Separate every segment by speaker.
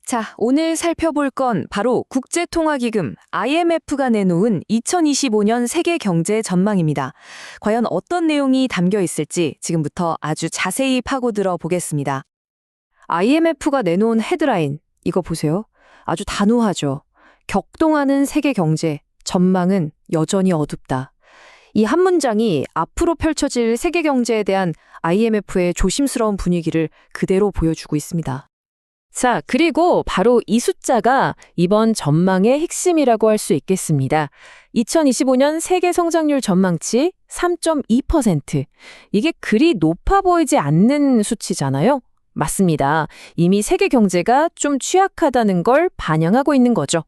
Speaker 1: 자, 오늘 살펴볼 건 바로 국제통화기금 IMF가 내놓은 2025년 세계 경제 전망입니다. 과연 어떤 내용이 담겨 있을지 지금부터 아주 자세히 파고들어 보겠습니다. IMF가 내놓은 헤드라인, 이거 보세요. 아주 단호하죠. 격동하는 세계 경제, 전망은 여전히 어둡다. 이 한 문장이 앞으로 펼쳐질 세계 경제에 대한 IMF의 조심스러운 분위기를 그대로 보여주고 있습니다.
Speaker 2: 자, 그리고 바로 이 숫자가 이번 전망의 핵심이라고 할 수 있겠습니다. 2025년 세계 성장률 전망치 3.2%. 이게 그리 높아 보이지 않는 수치잖아요? 맞습니다. 이미 세계 경제가 좀 취약하다는 걸 반영하고 있는 거죠.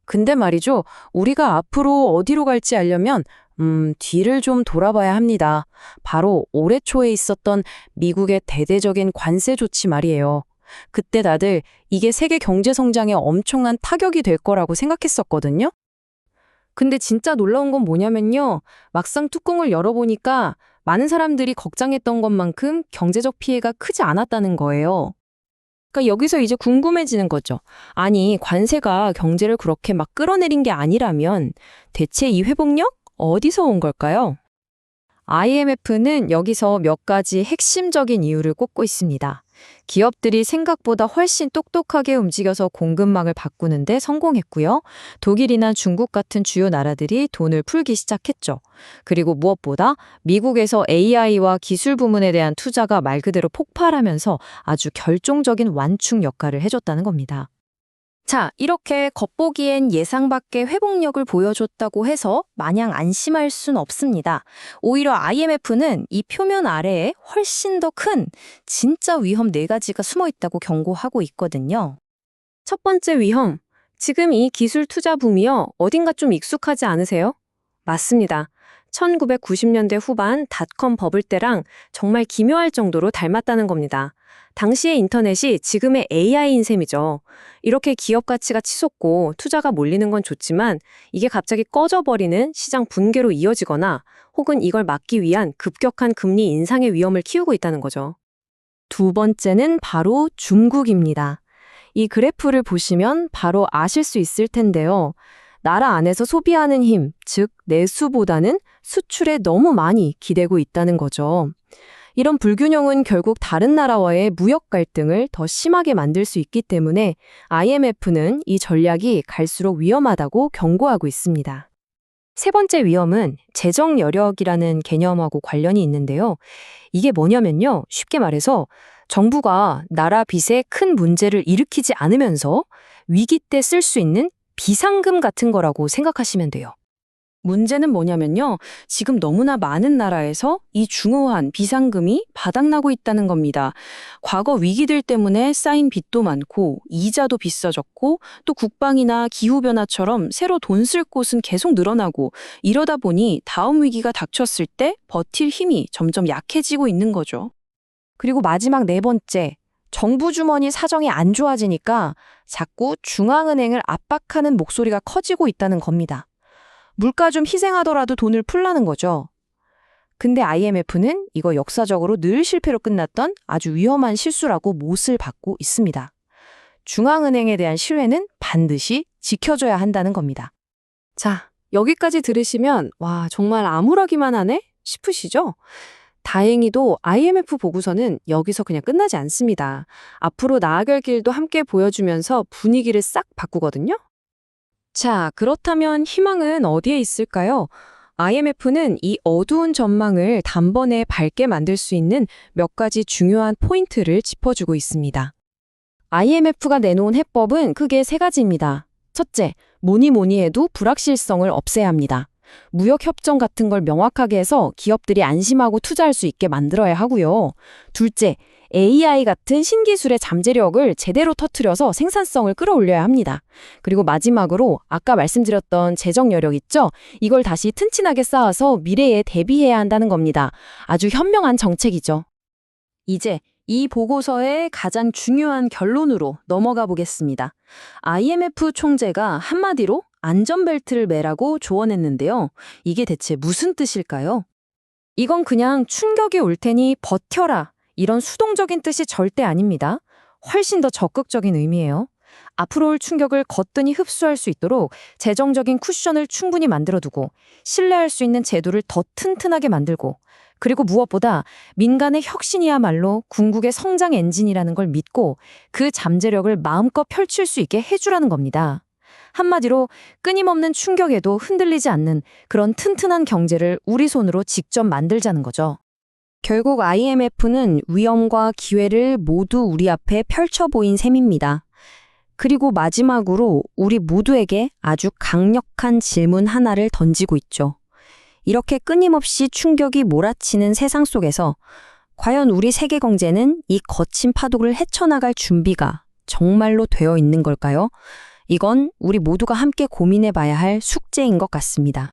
Speaker 2: 근데 말이죠. 우리가 앞으로 어디로 갈지 알려면 뒤를 좀 돌아봐야 합니다. 바로 올해 초에 있었던 미국의 대대적인 관세 조치 말이에요. 그때 다들 이게 세계 경제 성장에 엄청난 타격이 될 거라고 생각했었거든요. 근데 진짜 놀라운 건 뭐냐면요. 막상 뚜껑을 열어보니까 많은 사람들이 걱정했던 것만큼 경제적 피해가 크지 않았다는 거예요. 그러니까 여기서 이제 궁금해지는 거죠. 아니, 관세가 경제를 그렇게 막 끌어내린 게 아니라면 대체 이 회복력 어디서 온 걸까요? IMF는 여기서 몇 가지 핵심적인 이유를 꼽고 있습니다. 기업들이 생각보다 훨씬 똑똑하게 움직여서 공급망을 바꾸는데 성공했고요. 독일이나 중국 같은 주요 나라들이 돈을 풀기 시작했죠. 그리고 무엇보다 미국에서 AI와 기술 부문에 대한 투자가 말 그대로 폭발하면서 아주 결정적인 완충 역할을 해줬다는 겁니다. 자, 이렇게 겉보기엔 예상 밖의 회복력을 보여줬다고 해서 마냥 안심할 순 없습니다. 오히려 IMF는 이 표면 아래에 훨씬 더 큰 진짜 위험 4가지가 숨어 있다고 경고하고 있거든요. 첫 번째 위험, 지금 이 기술 투자 붐이요. 어딘가 좀 익숙하지 않으세요? 맞습니다. 1990년대 후반 닷컴 버블 때랑 정말 기묘할 정도로 닮았다는 겁니다. 당시의 인터넷이 지금의 AI인 셈이죠. 이렇게 기업 가치가 치솟고 투자가 몰리는 건 좋지만 이게 갑자기 꺼져버리는 시장 붕괴로 이어지거나 혹은 이걸 막기 위한 급격한 금리 인상의 위험을 키우고 있다는 거죠. 두 번째는 바로 중국입니다. 이 그래프를 보시면 바로 아실 수 있을 텐데요. 나라 안에서 소비하는 힘, 즉 내수보다는 수출에 너무 많이 기대고 있다는 거죠. 이런 불균형은 결국 다른 나라와의 무역 갈등을 더 심하게 만들 수 있기 때문에 IMF는 이 전략이 갈수록 위험하다고 경고하고 있습니다. 세 번째 위험은 재정 여력이라는 개념하고 관련이 있는데요. 이게 뭐냐면요. 쉽게 말해서 정부가 나라 빚에 큰 문제를 일으키지 않으면서 위기 때 쓸 수 있는 비상금 같은 거라고 생각하시면 돼요. 문제는 뭐냐면요. 지금 너무나 많은 나라에서 이 중요한 비상금이 바닥나고 있다는 겁니다. 과거 위기들 때문에 쌓인 빚도 많고 이자도 비싸졌고 또 국방이나 기후변화처럼 새로 돈 쓸 곳은 계속 늘어나고 이러다 보니 다음 위기가 닥쳤을 때 버틸 힘이 점점 약해지고 있는 거죠. 그리고 마지막 네 번째, 정부 주머니 사정이 안 좋아지니까 자꾸 중앙은행을 압박하는 목소리가 커지고 있다는 겁니다. 물가 좀 희생하더라도 돈을 풀라는 거죠. 근데 IMF는 이거 역사적으로 늘 실패로 끝났던 아주 위험한 실수라고 못을 받고 있습니다. 중앙은행에 대한 신뢰는 반드시 지켜줘야 한다는 겁니다. 자, 여기까지 들으시면 와, 정말 암울하기만 하네? 싶으시죠? 다행히도 IMF 보고서는 여기서 그냥 끝나지 않습니다. 앞으로 나아갈 길도 함께 보여주면서 분위기를 싹 바꾸거든요. 자, 그렇다면 희망은 어디에 있을까요? IMF는 이 어두운 전망을 단번에 밝게 만들 수 있는 몇 가지 중요한 포인트를 짚어주고 있습니다. IMF가 내놓은 해법은 크게 3가지입니다. 첫째, 뭐니 해도 불확실성을 없애야 합니다. 무역 협정 같은 걸 명확하게 해서 기업들이 안심하고 투자할 수 있게 만들어야 하고요. 둘째, AI 같은 신기술의 잠재력을 제대로 터뜨려서 생산성을 끌어올려야 합니다. 그리고 마지막으로 아까 말씀드렸던 재정 여력 있죠? 이걸 다시 튼튼하게 쌓아서 미래에 대비해야 한다는 겁니다. 아주 현명한 정책이죠. 이제 이 보고서의 가장 중요한 결론으로 넘어가 보겠습니다. IMF 총재가 한마디로 안전벨트를 매라고 조언했는데요. 이게 대체 무슨 뜻일까요? 이건 그냥 충격이 올 테니 버텨라. 이런 수동적인 뜻이 절대 아닙니다.
Speaker 1: 훨씬 더 적극적인 의미예요. 앞으로 올 충격을 거뜬히 흡수할 수 있도록 재정적인 쿠션을 충분히 만들어두고 신뢰할 수 있는 제도를 더 튼튼하게 만들고 그리고 무엇보다 민간의 혁신이야말로 궁극의 성장 엔진이라는 걸 믿고 그 잠재력을 마음껏 펼칠 수 있게 해주라는 겁니다. 한마디로 끊임없는 충격에도 흔들리지 않는 그런 튼튼한 경제를 우리 손으로 직접 만들자는 거죠.
Speaker 3: 결국 IMF는 위험과 기회를 모두 우리 앞에 펼쳐 보인 셈입니다. 그리고 마지막으로 우리 모두에게 아주 강력한 질문 하나를 던지고 있죠. 이렇게 끊임없이 충격이 몰아치는 세상 속에서 과연 우리 세계 경제는 이 거친 파도를 헤쳐나갈 준비가 정말로 되어 있는 걸까요? 이건 우리 모두가 함께 고민해 봐야 할 숙제인 것 같습니다.